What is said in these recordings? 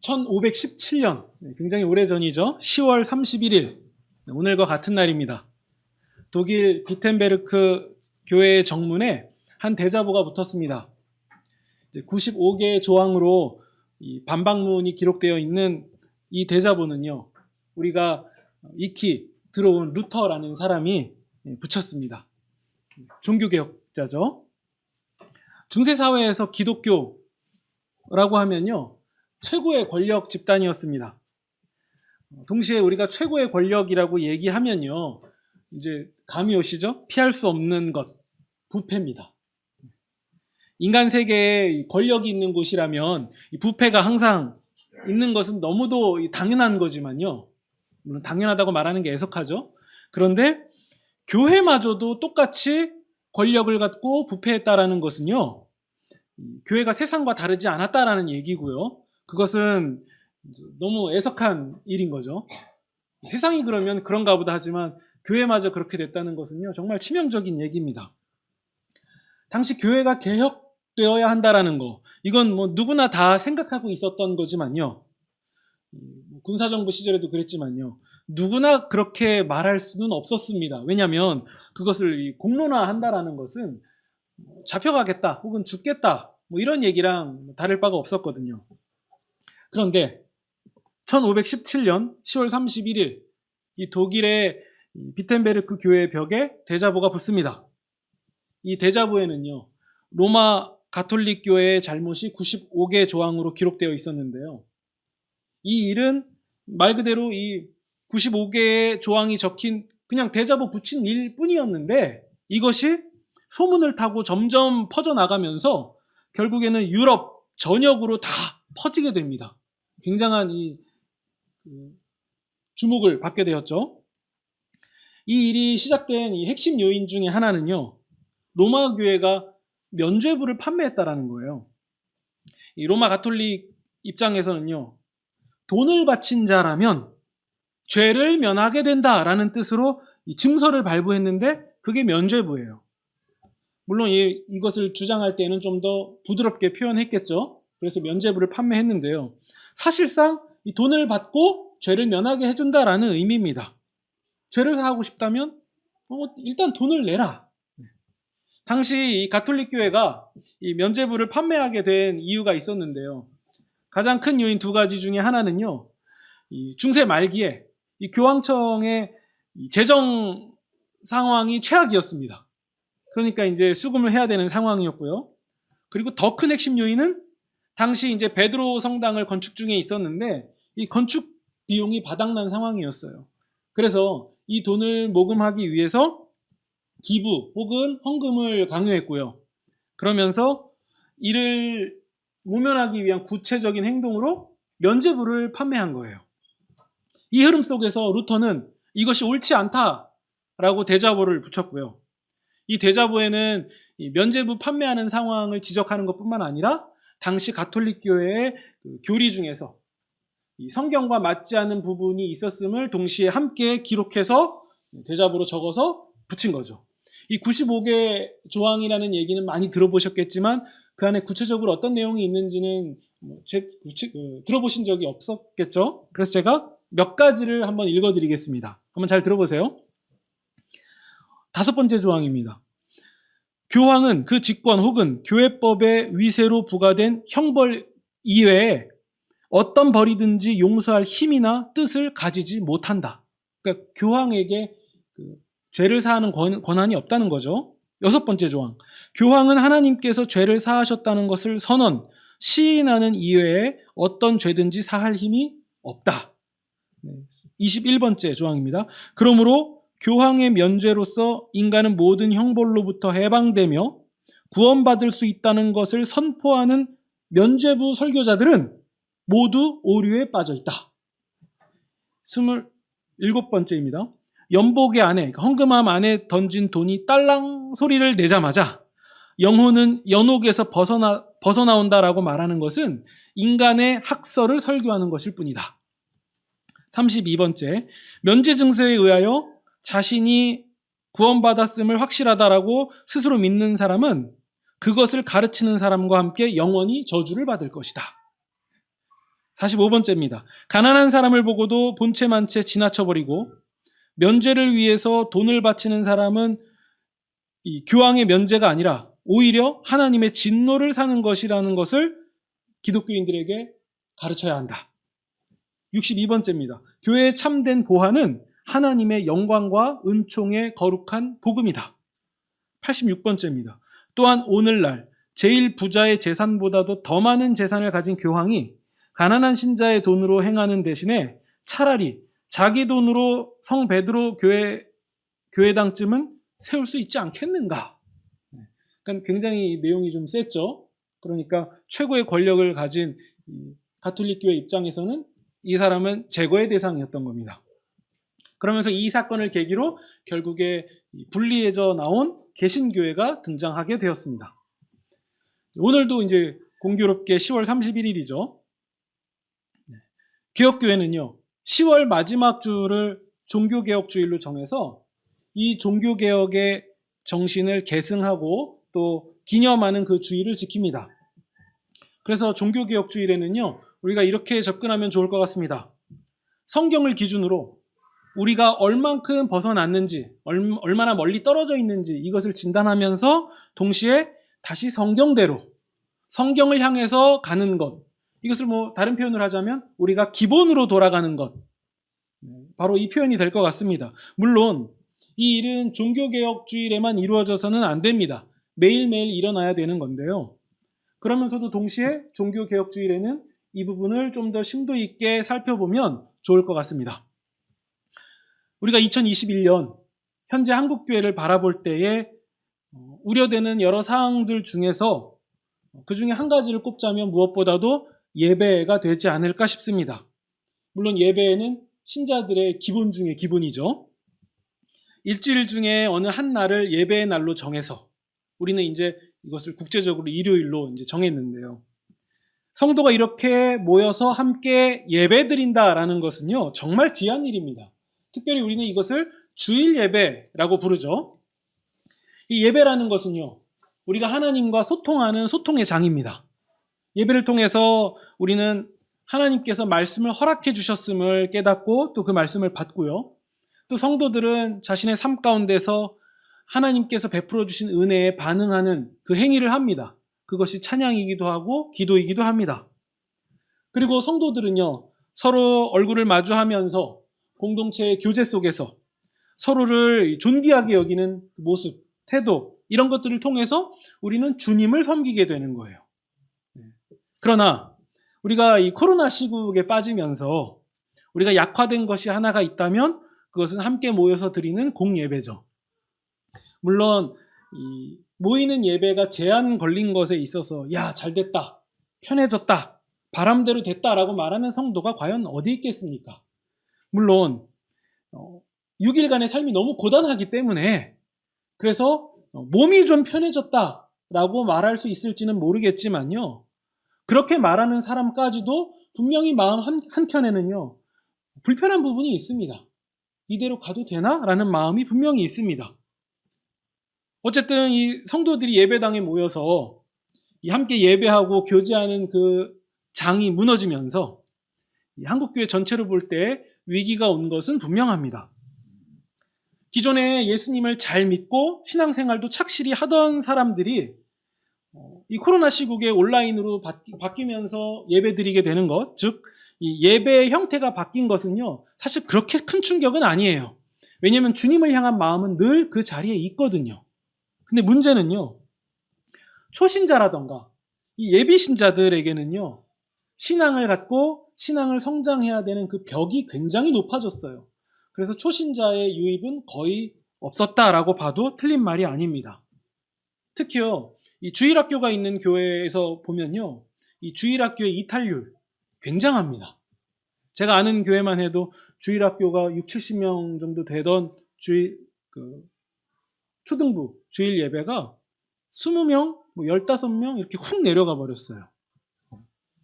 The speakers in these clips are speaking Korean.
1517년, 굉장히 오래전이죠. 10월 31일, 오늘과 같은 날입니다. 독일 비텐베르크 교회의 정문에 한 대자보가 붙었습니다. 95개의 조항으로 이 반박문이 기록되어 있는 이 대자보는요, 우리가 익히 들어온 루터라는 사람이 붙였습니다. 종교개혁자죠. 중세사회에서 기독교라고 하면요, 최고의 권력 집단이었습니다. 동시에 우리가 최고의 권력이라고 얘기하면요, 이제 감이 오시죠? 피할 수 없는 것, 부패입니다. 인간 세계에 권력이 있는 곳이라면 부패가 항상 있는 것은 너무도 당연한 거지만요, 물론 당연하다고 말하는 게 애석하죠. 그런데 교회마저도 똑같이 권력을 갖고 부패했다라는 것은요, 교회가 세상과 다르지 않았다라는 얘기고요. 그것은 너무 애석한 일인 거죠. 세상이 그러면 그런가 보다 하지만 교회마저 그렇게 됐다는 것은요, 정말 치명적인 얘기입니다. 당시 교회가 개혁되어야 한다라는 거, 이건 뭐 누구나 다 생각하고 있었던 거지만요, 군사정부 시절에도 그랬지만요, 누구나 그렇게 말할 수는 없었습니다. 왜냐하면 그것을 공론화한다라는 것은 잡혀가겠다 혹은 죽겠다 뭐 이런 얘기랑 다를 바가 없었거든요. 그런데 1517년 10월 31일 이 독일의 비텐베르크 교회 벽에 대자보가 붙습니다. 이 대자보에는요, 로마 가톨릭 교회의 잘못이 95개 조항으로 기록되어 있었는데요, 이 일은 말 그대로 이 95개의 조항이 적힌 그냥 대자보 붙인 일 뿐이었는데, 이것이 소문을 타고 점점 퍼져나가면서 결국에는 유럽 전역으로 다 퍼지게 됩니다. 굉장한 주목을 받게 되었죠. 이 일이 시작된 이 핵심 요인 중에 하나는요, 로마 교회가 면죄부를 판매했다라는 거예요. 이 로마 가톨릭 입장에서는요, 돈을 바친 자라면 죄를 면하게 된다라는 뜻으로 이 증서를 발부했는데 그게 면죄부예요. 물론 이것을 주장할 때는 좀 더 부드럽게 표현했겠죠. 그래서 면죄부를 판매했는데요, 사실상 이 돈을 받고 죄를 면하게 해준다라는 의미입니다. 죄를 사하고 싶다면 일단 돈을 내라. 당시 이 가톨릭 교회가 이 면죄부를 판매하게 된 이유가 있었는데요, 가장 큰 요인 두 가지 중에 하나는요, 이 중세 말기에 이 교황청의 재정 상황이 최악이었습니다. 그러니까 이제 수금을 해야 되는 상황이었고요. 그리고 더 큰 핵심 요인은 당시 이제 베드로 성당을 건축 중에 있었는데 이 건축 비용이 바닥난 상황이었어요. 그래서 이 돈을 모금하기 위해서 기부 혹은 헌금을 강요했고요. 그러면서 이를 모면하기 위한 구체적인 행동으로 면죄부를 판매한 거예요. 이 흐름 속에서 루터는 이것이 옳지 않다라고 대자보를 붙였고요. 이 대자보에는 이 면죄부 판매하는 상황을 지적하는 것뿐만 아니라 당시 가톨릭 교회의 교리 중에서 이 성경과 맞지 않는 부분이 있었음을 동시에 함께 기록해서 대자보로 적어서 붙인 거죠. 이 95개 조항이라는 얘기는 많이 들어보셨겠지만 그 안에 구체적으로 어떤 내용이 있는지는 들어보신 적이 없었겠죠. 그래서 제가 몇 가지를 한번 읽어드리겠습니다. 한번 잘 들어보세요. 5번째 조항입니다. 교황은 그 직권 혹은 교회법의 위세로 부과된 형벌 이외에 어떤 벌이든지 용서할 힘이나 뜻을 가지지 못한다. 그러니까 교황에게 죄를 사하는 권한이 없다는 거죠. 6번째 조항. 교황은 하나님께서 죄를 사하셨다는 것을 선언, 시인하는 이외에 어떤 죄든지 사할 힘이 없다. 21번째 조항입니다. 그러므로 교황의 면죄로서 인간은 모든 형벌로부터 해방되며 구원받을 수 있다는 것을 선포하는 면죄부 설교자들은 모두 오류에 빠져 있다. 27번째입니다. 연복의 안에, 헌금함 안에 던진 돈이 딸랑 소리를 내자마자 영혼은 연옥에서 벗어나온다라고 말하는 것은 인간의 학설을 설교하는 것일 뿐이다. 32번째, 면죄 증서에 의하여 자신이 구원받았음을 확실하다라고 스스로 믿는 사람은 그것을 가르치는 사람과 함께 영원히 저주를 받을 것이다. 45번째입니다. 가난한 사람을 보고도 본체 만채 지나쳐버리고 면죄를 위해서 돈을 바치는 사람은 이 교황의 면죄가 아니라 오히려 하나님의 진노를 사는 것이라는 것을 기독교인들에게 가르쳐야 한다. 62번째입니다. 교회의 참된 보화는 하나님의 영광과 은총의 거룩한 복음이다. 86번째입니다. 또한 오늘날 제일 부자의 재산보다도 더 많은 재산을 가진 교황이 가난한 신자의 돈으로 행하는 대신에 차라리 자기 돈으로 성 베드로 교회당쯤은 세울 수 있지 않겠는가? 그러니까 굉장히 내용이 좀 셌죠. 그러니까 최고의 권력을 가진 가톨릭 교회 입장에서는 이 사람은 제거의 대상이었던 겁니다. 그러면서 이 사건을 계기로 결국에 분리해져 나온 개신교회가 등장하게 되었습니다. 오늘도 이제 공교롭게 10월 31일이죠. 개혁교회는요, 10월 마지막 주를 종교개혁주일로 정해서 이 종교개혁의 정신을 계승하고 또 기념하는 그 주일을 지킵니다. 그래서 종교개혁주일에는요, 우리가 이렇게 접근하면 좋을 것 같습니다. 성경을 기준으로 우리가 얼만큼 벗어났는지, 얼마나 멀리 떨어져 있는지 이것을 진단하면서 동시에 다시 성경대로, 성경을 향해서 가는 것, 이것을 다른 표현을 하자면 우리가 기본으로 돌아가는 것, 바로 이 표현이 될 것 같습니다. 물론 이 일은 종교개혁주일에만 이루어져서는 안 됩니다. 매일매일 일어나야 되는 건데요. 그러면서도 동시에 종교개혁주일에는 이 부분을 좀 더 심도 있게 살펴보면 좋을 것 같습니다. 우리가 2021년 현재 한국교회를 바라볼 때에 우려되는 여러 사항들 중에서 그 중에 한 가지를 꼽자면 무엇보다도 예배가 되지 않을까 싶습니다. 물론 예배는 신자들의 기본 중에 기본이죠. 일주일 중에 어느 한 날을 예배의 날로 정해서 우리는 이제 이것을 국제적으로 일요일로 이제 정했는데요. 성도가 이렇게 모여서 함께 예배드린다라는 것은요, 정말 귀한 일입니다. 특별히 우리는 이것을 주일 예배라고 부르죠. 이 예배라는 것은요, 우리가 하나님과 소통하는 소통의 장입니다. 예배를 통해서 우리는 하나님께서 말씀을 허락해 주셨음을 깨닫고 또 그 말씀을 받고요. 또 성도들은 자신의 삶 가운데서 하나님께서 베풀어 주신 은혜에 반응하는 그 행위를 합니다. 그것이 찬양이기도 하고 기도이기도 합니다. 그리고 성도들은요, 서로 얼굴을 마주하면서 공동체의 교제 속에서 서로를 존귀하게 여기는 모습, 태도, 이런 것들을 통해서 우리는 주님을 섬기게 되는 거예요. 그러나 우리가 이 코로나 시국에 빠지면서 우리가 약화된 것이 하나가 있다면 그것은 함께 모여서 드리는 공예배죠. 물론 이 모이는 예배가 제한 걸린 것에 있어서 야, 잘 됐다, 편해졌다, 바람대로 됐다라고 말하는 성도가 과연 어디 있겠습니까? 물론 6일간의 삶이 너무 고단하기 때문에 그래서 몸이 좀 편해졌다라고 말할 수 있을지는 모르겠지만요. 그렇게 말하는 사람까지도 분명히 마음 한켠에는요, 불편한 부분이 있습니다. 이대로 가도 되나? 라는 마음이 분명히 있습니다. 어쨌든 이 성도들이 예배당에 모여서 함께 예배하고 교제하는 그 장이 무너지면서 한국교회 전체로 볼 때 위기가 온 것은 분명합니다. 기존에 예수님을 잘 믿고 신앙생활도 착실히 하던 사람들이 이 코로나 시국에 온라인으로 바뀌면서 예배드리게 되는 것, 즉 이 예배의 형태가 바뀐 것은요, 사실 그렇게 큰 충격은 아니에요. 왜냐하면 주님을 향한 마음은 늘 그 자리에 있거든요. 근데 문제는요, 초신자라던가 이 예비신자들에게는요, 신앙을 갖고 신앙을 성장해야 되는 그 벽이 굉장히 높아졌어요. 그래서 초신자의 유입은 거의 없었다라고 봐도 틀린 말이 아닙니다. 특히요, 이 주일학교가 있는 교회에서 보면요, 이 주일학교의 이탈률 굉장합니다. 제가 아는 교회만 해도 주일학교가 6, 70명 정도 되던 초등부 주일 예배가 20명, 15명 이렇게 훅 내려가 버렸어요.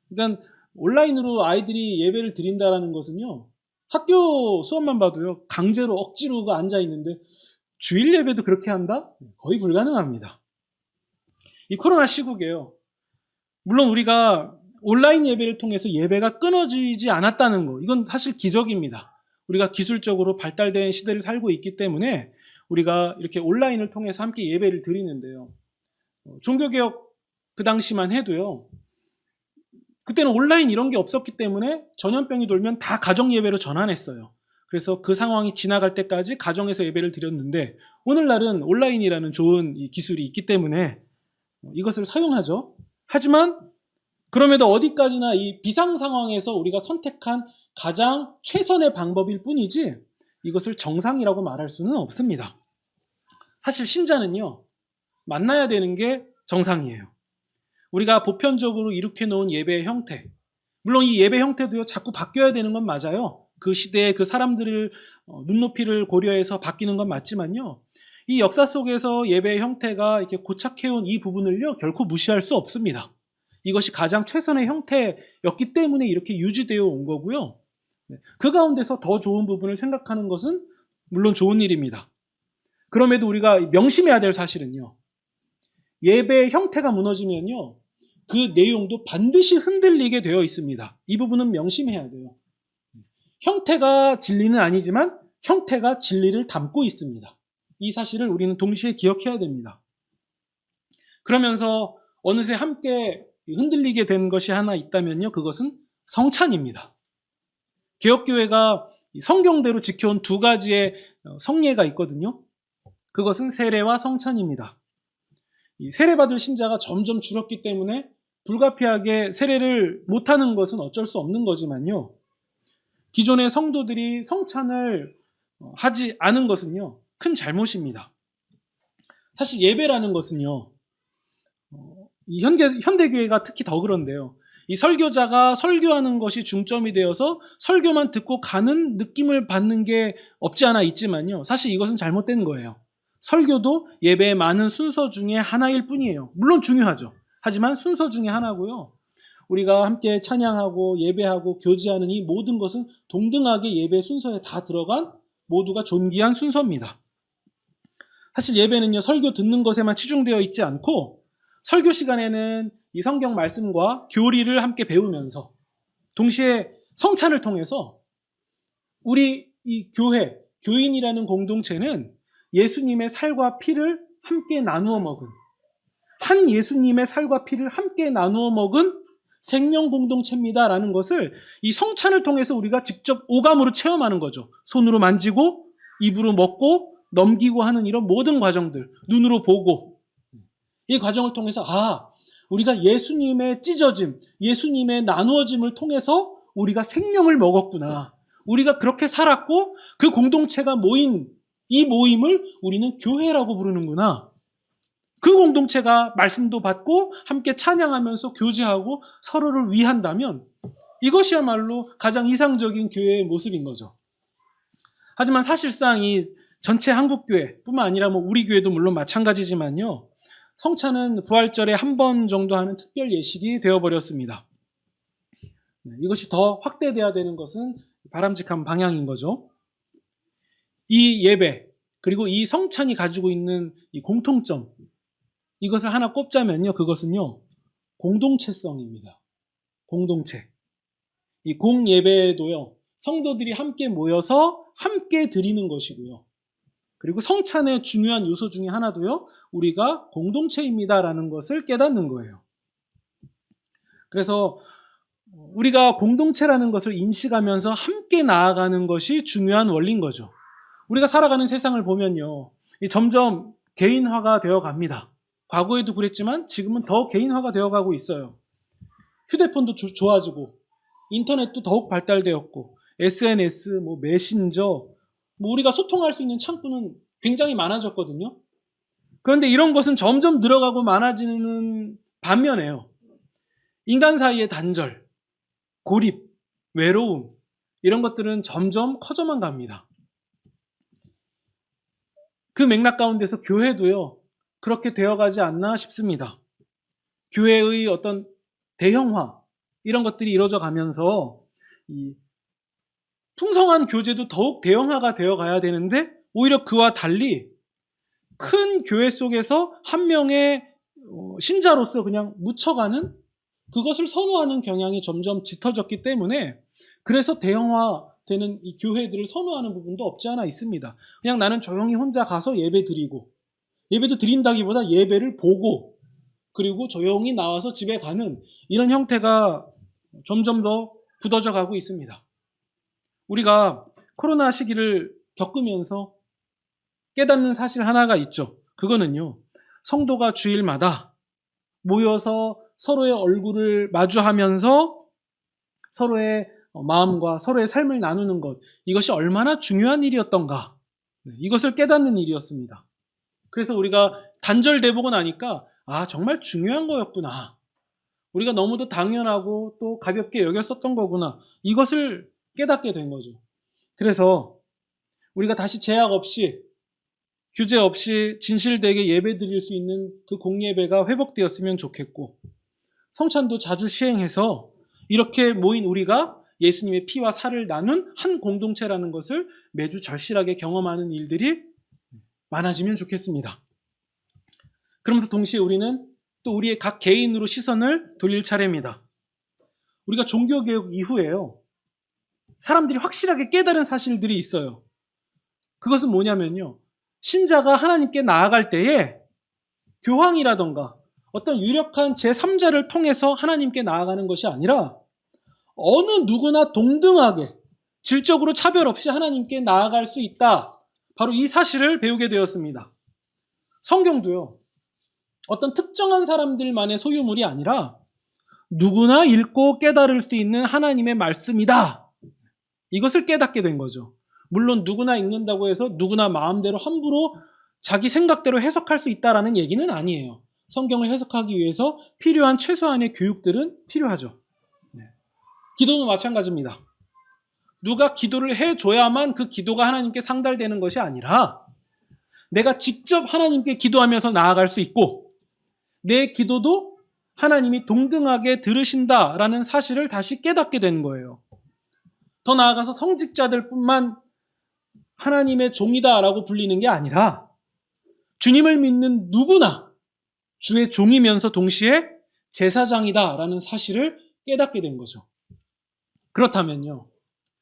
그러니까 온라인으로 아이들이 예배를 드린다는 것은요, 학교 수업만 봐도요, 강제로 억지로 앉아 있는데 주일 예배도 그렇게 한다? 거의 불가능합니다. 이 코로나 시국에요, 물론 우리가 온라인 예배를 통해서 예배가 끊어지지 않았다는 거, 이건 사실 기적입니다. 우리가 기술적으로 발달된 시대를 살고 있기 때문에 우리가 이렇게 온라인을 통해서 함께 예배를 드리는데요. 종교개혁 그 당시만 해도요, 그때는 온라인 이런 게 없었기 때문에 전염병이 돌면 다 가정 예배로 전환했어요. 그래서 그 상황이 지나갈 때까지 가정에서 예배를 드렸는데, 오늘날은 온라인이라는 좋은 이 기술이 있기 때문에 이것을 사용하죠. 하지만 그럼에도 어디까지나 이 비상 상황에서 우리가 선택한 가장 최선의 방법일 뿐이지 이것을 정상이라고 말할 수는 없습니다. 사실 신자는요, 만나야 되는 게 정상이에요. 우리가 보편적으로 이룩해 놓은 예배의 형태, 물론 이 예배 형태도요, 자꾸 바뀌어야 되는 건 맞아요. 그 시대의 그 사람들을 눈높이를 고려해서 바뀌는 건 맞지만요, 이 역사 속에서 예배의 형태가 이렇게 고착해온 이 부분을요, 결코 무시할 수 없습니다. 이것이 가장 최선의 형태였기 때문에 이렇게 유지되어 온 거고요. 그 가운데서 더 좋은 부분을 생각하는 것은 물론 좋은 일입니다. 그럼에도 우리가 명심해야 될 사실은요, 예배의 형태가 무너지면요, 그 내용도 반드시 흔들리게 되어 있습니다. 이 부분은 명심해야 돼요. 형태가 진리는 아니지만 형태가 진리를 담고 있습니다. 이 사실을 우리는 동시에 기억해야 됩니다. 그러면서 어느새 함께 흔들리게 된 것이 하나 있다면요, 그것은 성찬입니다. 개혁교회가 성경대로 지켜온 두 가지의 성례가 있거든요. 그것은 세례와 성찬입니다. 이 세례받을 신자가 점점 줄었기 때문에 불가피하게 세례를 못하는 것은 어쩔 수 없는 거지만요, 기존의 성도들이 성찬을 하지 않은 것은요, 큰 잘못입니다. 사실 예배라는 것은요, 이 현대교회가 특히 더 그런데요, 이 설교자가 설교하는 것이 중점이 되어서 설교만 듣고 가는 느낌을 받는 게 없지 않아 있지만요, 사실 이것은 잘못된 거예요. 설교도 예배의 많은 순서 중에 하나일 뿐이에요. 물론 중요하죠. 하지만 순서 중에 하나고요, 우리가 함께 찬양하고 예배하고 교제하는 이 모든 것은 동등하게 예배 순서에 다 들어간 모두가 존귀한 순서입니다. 사실 예배는요, 설교 듣는 것에만 치중되어 있지 않고 설교 시간에는 이 성경 말씀과 교리를 함께 배우면서 동시에 성찬을 통해서 우리 이 교회, 교인이라는 공동체는 예수님의 살과 피를 함께 나누어 먹은, 한 예수님의 살과 피를 함께 나누어 먹은 생명 공동체입니다라는 것을 이 성찬을 통해서 우리가 직접 오감으로 체험하는 거죠. 손으로 만지고 입으로 먹고 넘기고 하는 이런 모든 과정들, 눈으로 보고, 이 과정을 통해서 우리가 예수님의 찢어짐, 예수님의 나누어짐을 통해서 우리가 생명을 먹었구나, 우리가 그렇게 살았고 그 공동체가 모인 이 모임을 우리는 교회라고 부르는구나, 그 공동체가 말씀도 받고 함께 찬양하면서 교제하고 서로를 위한다면 이것이야말로 가장 이상적인 교회의 모습인 거죠. 하지만 사실상 이 전체 한국교회뿐만 아니라 우리 교회도 물론 마찬가지지만요, 성찬은 부활절에 한 번 정도 하는 특별 예식이 되어버렸습니다. 이것이 더 확대돼야 되는 것은 바람직한 방향인 거죠. 이 예배 그리고 이 성찬이 가지고 있는 이 공통점, 이것을 하나 꼽자면요, 그것은요, 공동체성입니다. 공동체. 이 공예배도요, 성도들이 함께 모여서 함께 드리는 것이고요. 그리고 성찬의 중요한 요소 중에 하나도요, 우리가 공동체입니다라는 것을 깨닫는 거예요. 그래서 우리가 공동체라는 것을 인식하면서 함께 나아가는 것이 중요한 원리인 거죠. 우리가 살아가는 세상을 보면요, 점점 개인화가 되어 갑니다. 과거에도 그랬지만 지금은 더 개인화가 되어가고 있어요. 휴대폰도 좋아지고 인터넷도 더욱 발달되었고 SNS, 메신저, 우리가 소통할 수 있는 창구는 굉장히 많아졌거든요. 그런데 이런 것은 점점 늘어가고 많아지는 반면에요, 인간 사이의 단절, 고립, 외로움, 이런 것들은 점점 커져만 갑니다. 그 맥락 가운데서 교회도요, 그렇게 되어가지 않나 싶습니다. 교회의 어떤 대형화, 이런 것들이 이루어져 가면서 이 풍성한 교제도 더욱 대형화가 되어가야 되는데, 오히려 그와 달리 큰 교회 속에서 한 명의 신자로서 그냥 묻혀가는 그것을 선호하는 경향이 점점 짙어졌기 때문에 그래서 대형화되는 이 교회들을 선호하는 부분도 없지 않아 있습니다. 그냥 나는 조용히 혼자 가서 예배 드리고, 예배도 드린다기보다 예배를 보고, 그리고 조용히 나와서 집에 가는 이런 형태가 점점 더 굳어져 가고 있습니다. 우리가 코로나 시기를 겪으면서 깨닫는 사실 하나가 있죠. 그거는요, 성도가 주일마다 모여서 서로의 얼굴을 마주하면서 서로의 마음과 서로의 삶을 나누는 것, 이것이 얼마나 중요한 일이었던가, 이것을 깨닫는 일이었습니다. 그래서 우리가 단절되보고 나니까 정말 중요한 거였구나, 우리가 너무도 당연하고 또 가볍게 여겼었던 거구나, 이것을 깨닫게 된 거죠. 그래서 우리가 다시 제약 없이, 규제 없이 진실되게 예배 드릴 수 있는 그 공예배가 회복되었으면 좋겠고, 성찬도 자주 시행해서 이렇게 모인 우리가 예수님의 피와 살을 나눈 한 공동체라는 것을 매주 절실하게 경험하는 일들이 많아지면 좋겠습니다. 그러면서 동시에 우리는 또 우리의 각 개인으로 시선을 돌릴 차례입니다. 우리가 종교개혁 이후에요, 사람들이 확실하게 깨달은 사실들이 있어요. 그것은 뭐냐면요, 신자가 하나님께 나아갈 때에 교황이라던가 어떤 유력한 제3자를 통해서 하나님께 나아가는 것이 아니라 어느 누구나 동등하게 질적으로 차별 없이 하나님께 나아갈 수 있다, 바로 이 사실을 배우게 되었습니다. 성경도요, 어떤 특정한 사람들만의 소유물이 아니라 누구나 읽고 깨달을 수 있는 하나님의 말씀이다, 이것을 깨닫게 된 거죠. 물론 누구나 읽는다고 해서 누구나 마음대로 함부로 자기 생각대로 해석할 수 있다라는 얘기는 아니에요. 성경을 해석하기 위해서 필요한 최소한의 교육들은 필요하죠. 기도는 마찬가지입니다. 누가 기도를 해줘야만 그 기도가 하나님께 상달되는 것이 아니라 내가 직접 하나님께 기도하면서 나아갈 수 있고, 내 기도도 하나님이 동등하게 들으신다라는 사실을 다시 깨닫게 된 거예요. 더 나아가서 성직자들뿐만 하나님의 종이다라고 불리는 게 아니라 주님을 믿는 누구나 주의 종이면서 동시에 제사장이다라는 사실을 깨닫게 된 거죠. 그렇다면요,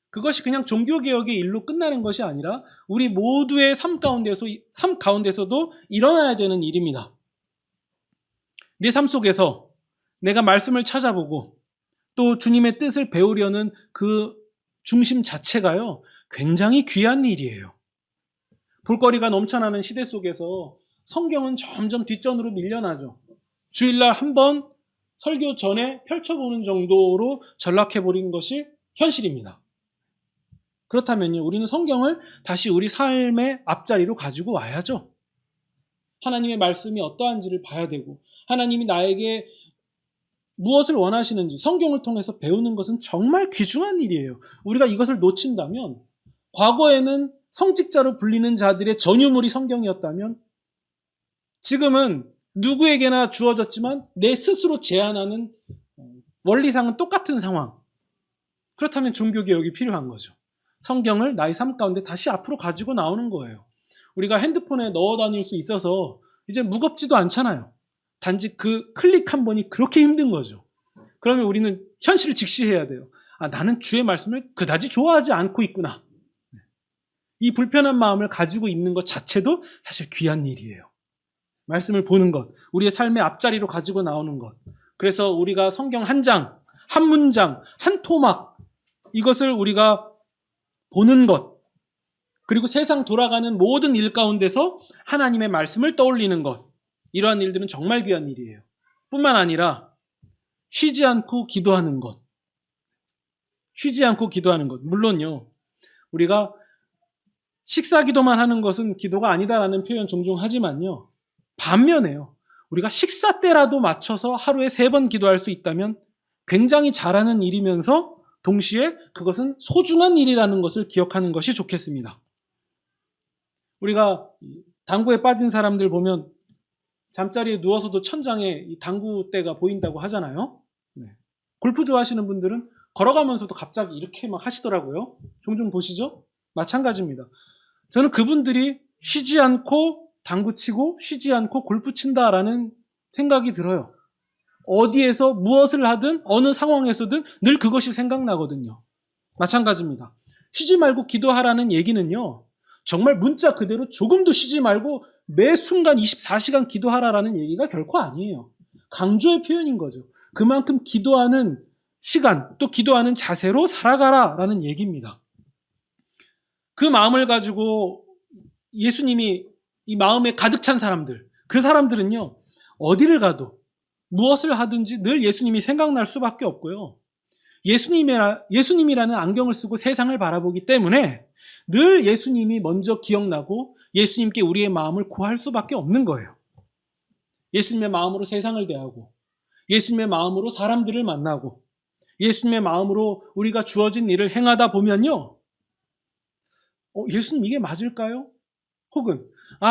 그것이 그냥 종교개혁의 일로 끝나는 것이 아니라 우리 모두의 삶 가운데서도 일어나야 되는 일입니다. 내 삶 속에서 내가 말씀을 찾아보고 또 주님의 뜻을 배우려는 그 중심 자체가요, 굉장히 귀한 일이에요. 볼거리가 넘쳐나는 시대 속에서 성경은 점점 뒷전으로 밀려나죠. 주일날 한번 설교 전에 펼쳐보는 정도로 전락해버린 것이 현실입니다. 그렇다면요, 우리는 성경을 다시 우리 삶의 앞자리로 가지고 와야죠. 하나님의 말씀이 어떠한지를 봐야 되고, 하나님이 나에게 무엇을 원하시는지 성경을 통해서 배우는 것은 정말 귀중한 일이에요. 우리가 이것을 놓친다면, 과거에는 성직자로 불리는 자들의 전유물이 성경이었다면 지금은 누구에게나 주어졌지만 내 스스로 제안하는 원리상은 똑같은 상황. 그렇다면 종교개혁이 필요한 거죠. 성경을 나의 삶 가운데 다시 앞으로 가지고 나오는 거예요. 우리가 핸드폰에 넣어 다닐 수 있어서 이제 무겁지도 않잖아요. 단지 그 클릭 한 번이 그렇게 힘든 거죠. 그러면 우리는 현실을 직시해야 돼요. 나는 주의 말씀을 그다지 좋아하지 않고 있구나. 이 불편한 마음을 가지고 있는 것 자체도 사실 귀한 일이에요. 말씀을 보는 것, 우리의 삶의 앞자리로 가지고 나오는 것. 그래서 우리가 성경 한 장, 한 문장, 한 토막, 이것을 우리가 보는 것, 그리고 세상 돌아가는 모든 일 가운데서 하나님의 말씀을 떠올리는 것, 이러한 일들은 정말 귀한 일이에요. 뿐만 아니라 쉬지 않고 기도하는 것. 쉬지 않고 기도하는 것. 물론요, 우리가 식사 기도만 하는 것은 기도가 아니다라는 표현 종종 하지만요, 반면에요, 우리가 식사 때라도 맞춰서 하루에 3번 기도할 수 있다면 굉장히 잘하는 일이면서 동시에 그것은 소중한 일이라는 것을 기억하는 것이 좋겠습니다. 우리가 당구에 빠진 사람들 보면 잠자리에 누워서도 천장에 이 당구대가 보인다고 하잖아요. 골프 좋아하시는 분들은 걸어가면서도 갑자기 이렇게 막 하시더라고요. 종종 보시죠? 마찬가지입니다. 저는 그분들이 쉬지 않고 당구 치고 쉬지 않고 골프 친다라는 생각이 들어요. 어디에서 무엇을 하든 어느 상황에서든 늘 그것이 생각나거든요. 마찬가지입니다. 쉬지 말고 기도하라는 얘기는요. 정말 문자 그대로 조금도 쉬지 말고 매 순간 24시간 기도하라라는 얘기가 결코 아니에요. 강조의 표현인 거죠. 그만큼 기도하는 시간, 또 기도하는 자세로 살아가라라는 얘기입니다. 그 마음을 가지고 예수님이 이 마음에 가득 찬 사람들, 그 사람들은요, 어디를 가도 무엇을 하든지 늘 예수님이 생각날 수밖에 없고요. 예수님이라는 안경을 쓰고 세상을 바라보기 때문에 늘 예수님이 먼저 기억나고 예수님께 우리의 마음을 구할 수밖에 없는 거예요. 예수님의 마음으로 세상을 대하고 예수님의 마음으로 사람들을 만나고 예수님의 마음으로 우리가 주어진 일을 행하다 보면요. 예수님 이게 맞을까요? 혹은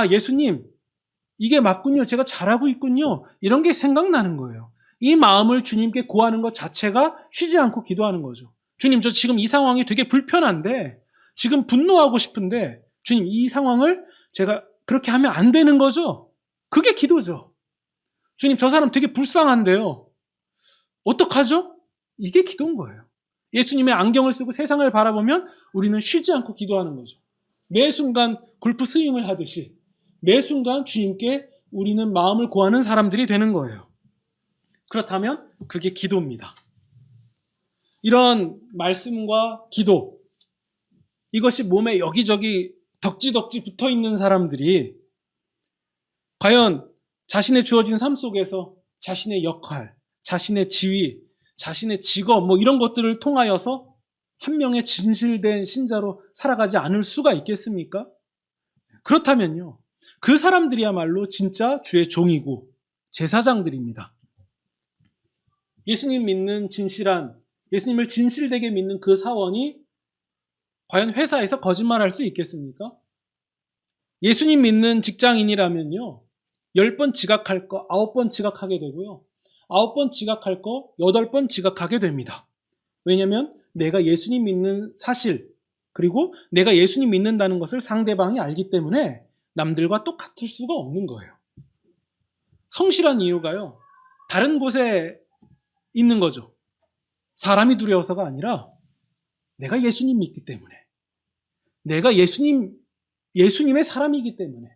예수님 이게 맞군요. 제가 잘하고 있군요. 이런 게 생각나는 거예요. 이 마음을 주님께 구하는 것 자체가 쉬지 않고 기도하는 거죠. 주님, 저 지금 이 상황이 되게 불편한데, 지금 분노하고 싶은데, 주님, 이 상황을 제가 그렇게 하면 안 되는 거죠? 그게 기도죠. 주님, 저 사람 되게 불쌍한데요. 어떡하죠? 이게 기도인 거예요. 예수님의 안경을 쓰고 세상을 바라보면 우리는 쉬지 않고 기도하는 거죠. 매 순간 골프 스윙을 하듯이 매 순간 주님께 우리는 마음을 구하는 사람들이 되는 거예요. 그렇다면 그게 기도입니다. 이런 말씀과 기도, 이것이 몸에 여기저기 덕지덕지 붙어있는 사람들이 과연 자신의 주어진 삶 속에서 자신의 역할, 자신의 지위, 자신의 직업 이런 것들을 통하여서 한 명의 진실된 신자로 살아가지 않을 수가 있겠습니까? 그렇다면요. 그 사람들이야말로 진짜 주의 종이고 제사장들입니다. 예수님 믿는 진실한, 예수님을 진실되게 믿는 그 사원이 과연 회사에서 거짓말할 수 있겠습니까? 예수님 믿는 직장인이라면요. 10번 지각할 거 9번 지각하게 되고요. 9번 지각할 거 8번 지각하게 됩니다. 왜냐하면 내가 예수님 믿는 사실, 그리고 내가 예수님 믿는다는 것을 상대방이 알기 때문에 남들과 똑같을 수가 없는 거예요. 성실한 이유가요. 다른 곳에 있는 거죠. 사람이 두려워서가 아니라 내가 예수님 믿기 때문에, 내가 예수님의 사람이기 때문에,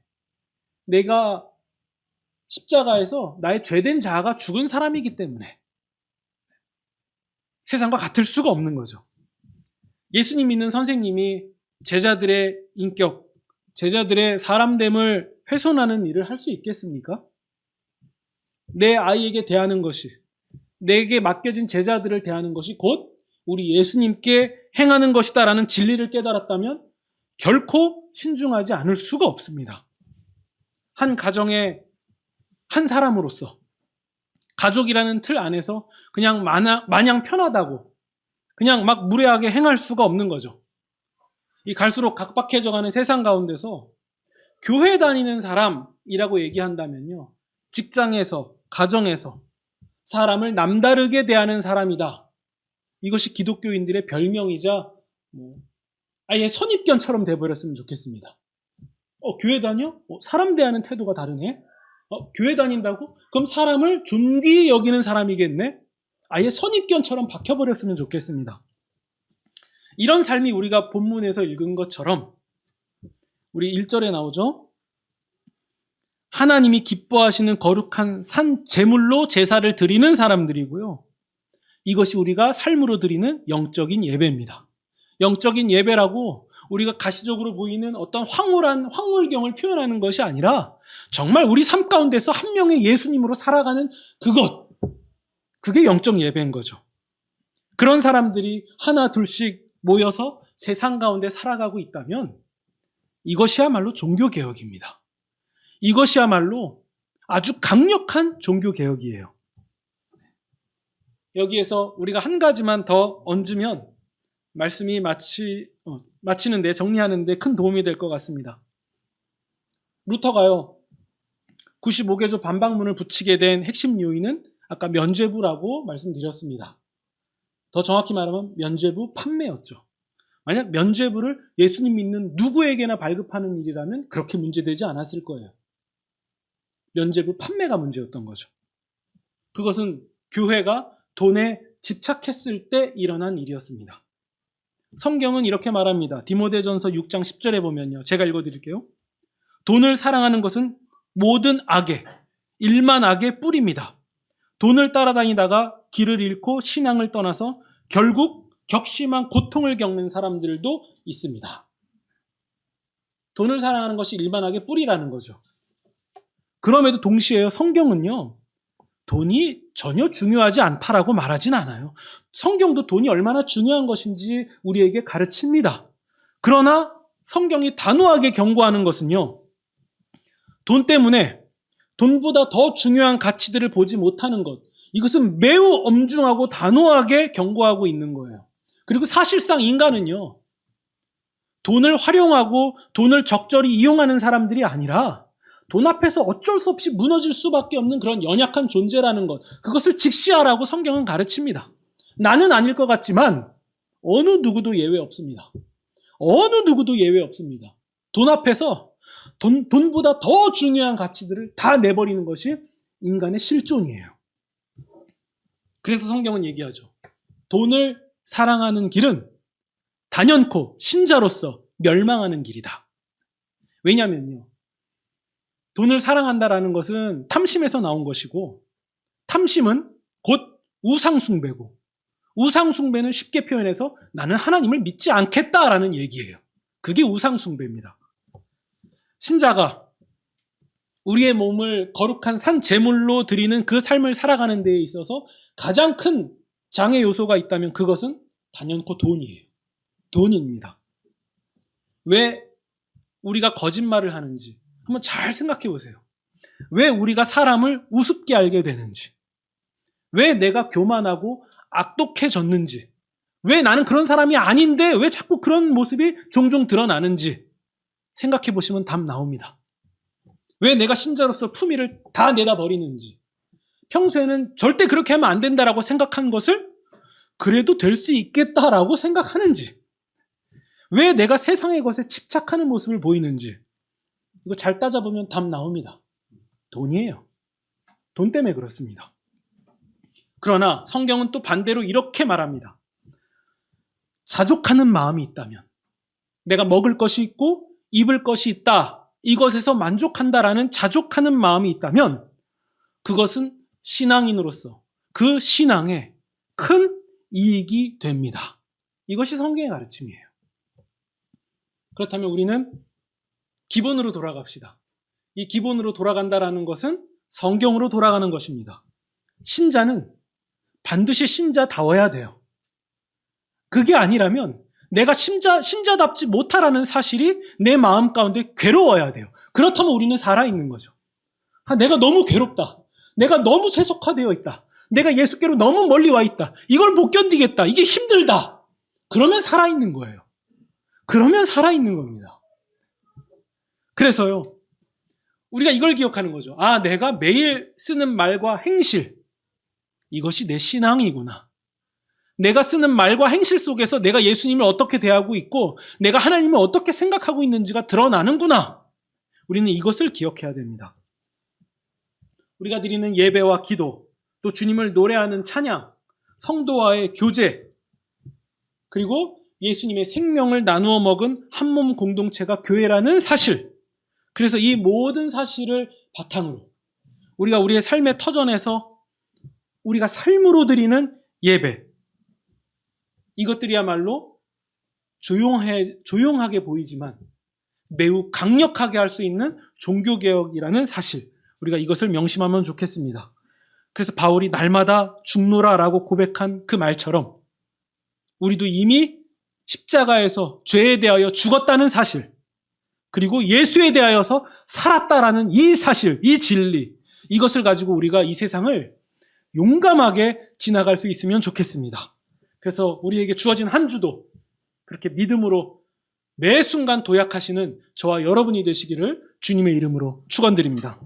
내가 십자가에서 나의 죄된 자아가 죽은 사람이기 때문에 세상과 같을 수가 없는 거죠. 예수님 믿는 선생님이 제자들의 인격, 제자들의 사람됨을 훼손하는 일을 할 수 있겠습니까? 내 아이에게 대하는 것이, 내게 맡겨진 제자들을 대하는 것이 곧 우리 예수님께 행하는 것이다라는 진리를 깨달았다면 결코 신중하지 않을 수가 없습니다. 한 가정의 한 사람으로서 가족이라는 틀 안에서 그냥 마냥 편하다고 그냥 막 무례하게 행할 수가 없는 거죠. 이 갈수록 각박해져가는 세상 가운데서 교회 다니는 사람이라고 얘기한다면요. 직장에서, 가정에서 사람을 남다르게 대하는 사람이다. 이것이 기독교인들의 별명이자 아예 선입견처럼 돼버렸으면 좋겠습니다. 교회 다녀? 사람 대하는 태도가 다르네? 교회 다닌다고? 그럼 사람을 존귀히 여기는 사람이겠네? 아예 선입견처럼 박혀버렸으면 좋겠습니다. 이런 삶이 우리가 본문에서 읽은 것처럼 우리 1절에 나오죠. 하나님이 기뻐하시는 거룩한 산 제물로 제사를 드리는 사람들이고요. 이것이 우리가 삶으로 드리는 영적인 예배입니다. 영적인 예배라고 우리가 가시적으로 보이는 어떤 황홀한 황홀경을 표현하는 것이 아니라 정말 우리 삶 가운데서 한 명의 예수님으로 살아가는 그게 영적 예배인 거죠. 그런 사람들이 하나 둘씩 모여서 세상 가운데 살아가고 있다면 이것이야말로 종교개혁입니다. 이것이야말로 아주 강력한 종교개혁이에요. 여기에서 우리가 한 가지만 더 얹으면 말씀이 마치는데, 정리하는데 큰 도움이 될 것 같습니다. 루터가요, 95개조 반박문을 붙이게 된 핵심 요인은 아까 면죄부라고 말씀드렸습니다. 더 정확히 말하면 면죄부 판매였죠. 만약 면죄부를 예수님 믿는 누구에게나 발급하는 일이라면 그렇게 문제되지 않았을 거예요. 면죄부 판매가 문제였던 거죠. 그것은 교회가 돈에 집착했을 때 일어난 일이었습니다. 성경은 이렇게 말합니다. 디모데전서 6장 10절에 보면요. 제가 읽어드릴게요. 돈을 사랑하는 것은 모든 악의, 일만 악의 뿌리입니다. 돈을 따라다니다가 길을 잃고 신앙을 떠나서 결국 격심한 고통을 겪는 사람들도 있습니다. 돈을 사랑하는 것이 일만 악의 뿌리라는 거죠. 그럼에도 동시에 성경은요, 돈이 전혀 중요하지 않다라고 말하진 않아요. 성경도 돈이 얼마나 중요한 것인지 우리에게 가르칩니다. 그러나 성경이 단호하게 경고하는 것은요, 돈 때문에 돈보다 더 중요한 가치들을 보지 못하는 것, 이것은 매우 엄중하고 단호하게 경고하고 있는 거예요. 그리고 사실상 인간은요, 돈을 활용하고 돈을 적절히 이용하는 사람들이 아니라 돈 앞에서 어쩔 수 없이 무너질 수밖에 없는 그런 연약한 존재라는 것, 그것을 직시하라고 성경은 가르칩니다. 나는 아닐 것 같지만 어느 누구도 예외 없습니다. 어느 누구도 예외 없습니다. 돈 앞에서 돈보다 더 중요한 가치들을 다 내버리는 것이 인간의 실존이에요. 그래서 성경은 얘기하죠. 돈을 사랑하는 길은 단연코 신자로서 멸망하는 길이다. 왜냐면요, 돈을 사랑한다라는 것은 탐심에서 나온 것이고, 탐심은 곧 우상숭배고, 우상숭배는 쉽게 표현해서 나는 하나님을 믿지 않겠다라는 얘기예요. 그게 우상숭배입니다. 신자가 우리의 몸을 거룩한 산 제물로 드리는 그 삶을 살아가는 데에 있어서 가장 큰 장애 요소가 있다면 그것은 단연코 돈이에요. 돈입니다. 왜 우리가 거짓말을 하는지 한번 잘 생각해 보세요. 왜 우리가 사람을 우습게 알게 되는지, 왜 내가 교만하고 악독해졌는지, 왜 나는 그런 사람이 아닌데 왜 자꾸 그런 모습이 종종 드러나는지 생각해 보시면 답 나옵니다. 왜 내가 신자로서 품위를 다 내다버리는지, 평소에는 절대 그렇게 하면 안 된다라고 생각한 것을 그래도 될 수 있겠다라고 생각하는지, 왜 내가 세상의 것에 집착하는 모습을 보이는지, 이거 잘 따져보면 답 나옵니다. 돈이에요. 돈 때문에 그렇습니다. 그러나 성경은 또 반대로 이렇게 말합니다. 자족하는 마음이 있다면, 내가 먹을 것이 있고 입을 것이 있다, 이것에서 만족한다라는 자족하는 마음이 있다면 그것은 신앙인으로서 그 신앙에 큰 이익이 됩니다. 이것이 성경의 가르침이에요. 그렇다면 우리는 기본으로 돌아갑시다. 이 기본으로 돌아간다라는 것은 성경으로 돌아가는 것입니다. 신자는 반드시 신자다워야 돼요. 그게 아니라면 내가 신자답지 못하라는 사실이 내 마음 가운데 괴로워야 돼요. 그렇다면 우리는 살아있는 거죠. 내가 너무 괴롭다. 내가 너무 세속화되어 있다. 내가 예수께로 너무 멀리 와 있다. 이걸 못 견디겠다. 이게 힘들다. 그러면 살아있는 거예요. 그러면 살아있는 겁니다. 그래서요, 우리가 이걸 기억하는 거죠. 아, 내가 매일 쓰는 말과 행실, 이것이 내 신앙이구나. 내가 쓰는 말과 행실 속에서 내가 예수님을 어떻게 대하고 있고 내가 하나님을 어떻게 생각하고 있는지가 드러나는구나. 우리는 이것을 기억해야 됩니다. 우리가 드리는 예배와 기도, 또 주님을 노래하는 찬양, 성도와의 교제, 그리고 예수님의 생명을 나누어 먹은 한몸 공동체가 교회라는 사실, 그래서 이 모든 사실을 바탕으로 우리가 우리의 삶의 터전에서 우리가 삶으로 드리는 예배, 이것들이야말로 조용하게 보이지만 매우 강력하게 할 수 있는 종교개혁이라는 사실, 우리가 이것을 명심하면 좋겠습니다. 그래서 바울이 날마다 죽노라라고 고백한 그 말처럼 우리도 이미 십자가에서 죄에 대하여 죽었다는 사실, 그리고 예수에 대하여서 살았다라는 이 사실, 이 진리, 이것을 가지고 우리가 이 세상을 용감하게 지나갈 수 있으면 좋겠습니다. 그래서 우리에게 주어진 한 주도 그렇게 믿음으로 매 순간 도약하시는 저와 여러분이 되시기를 주님의 이름으로 축원드립니다.